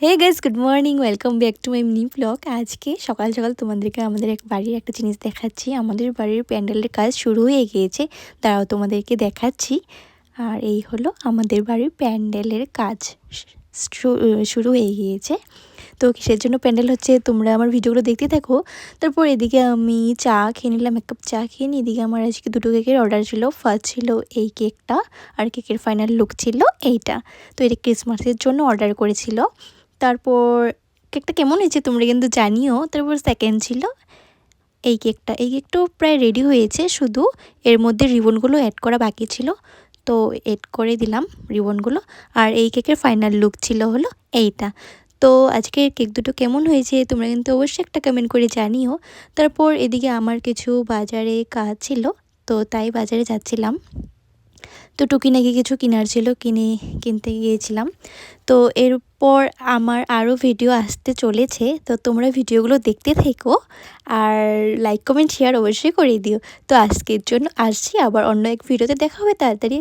Hey guys, good morning, welcome back to my mini vlog. আজকে সকাল সকাল তোমাদেরকে আমাদের এক বাড়ির একটা জিনিস দেখাচ্ছি। আমাদের বাড়ির প্যান্ডেলের কাজ শুরু হয়ে গিয়েছে, তারাও তোমাদেরকে দেখাচ্ছি। আর এই হলো আমাদের বাড়ির প্যান্ডেলের কাজ শুরু হয়ে গিয়েছে। তো কিসের জন্য প্যান্ডেল হচ্ছে তোমরা আমার ভিডিওগুলো দেখতে থাকো। তারপর এদিকে আমি চা খেয়ে নিলাম, এক কাপ চা খেয়ে নিই। এদিকে আমার আজকে দুটো কেকের অর্ডার ছিল। ফার্স্ট ছিল এই কেকটা, আর কেকের ফাইনাল লুক ছিল এইটা। তো এটা ক্রিসমাসের জন্য অর্ডার করেছিল। তারপর কেকটা কেমন হয়েছে তোমরা কিন্তু জানিও। তারপর সেকেন্ড ছিল এই কেকটা। এই কেকটাও প্রায় রেডি হয়েছে, শুধু এর মধ্যে রিবনগুলো অ্যাড করা বাকি ছিল, তো এড করে দিলাম রিবনগুলো। আর এই কেকের ফাইনাল লুক ছিল হলো এইটা। তো আজকের কেক দুটো কেমন হয়েছে তোমরা কিন্তু অবশ্যই একটা কমেন্ট করে জানিও। তারপর এদিকে আমার কিছু বাজারে কাজ ছিল, তো তাই বাজারে যাচ্ছিলাম। তো টুকিনাকি কিছু কেনার ছিল, কিনতে গিয়েছিলাম। তো এরপর আমার আরও ভিডিও আসতে চলেছে, তো তোমরা ভিডিওগুলো দেখতে থেকো আর লাইক কমেন্ট শেয়ার অবশ্যই করে দিও। তো আজকের জন্য আসছি, আবার অন্য এক ভিডিওতে দেখা হবে তাড়াতাড়ি।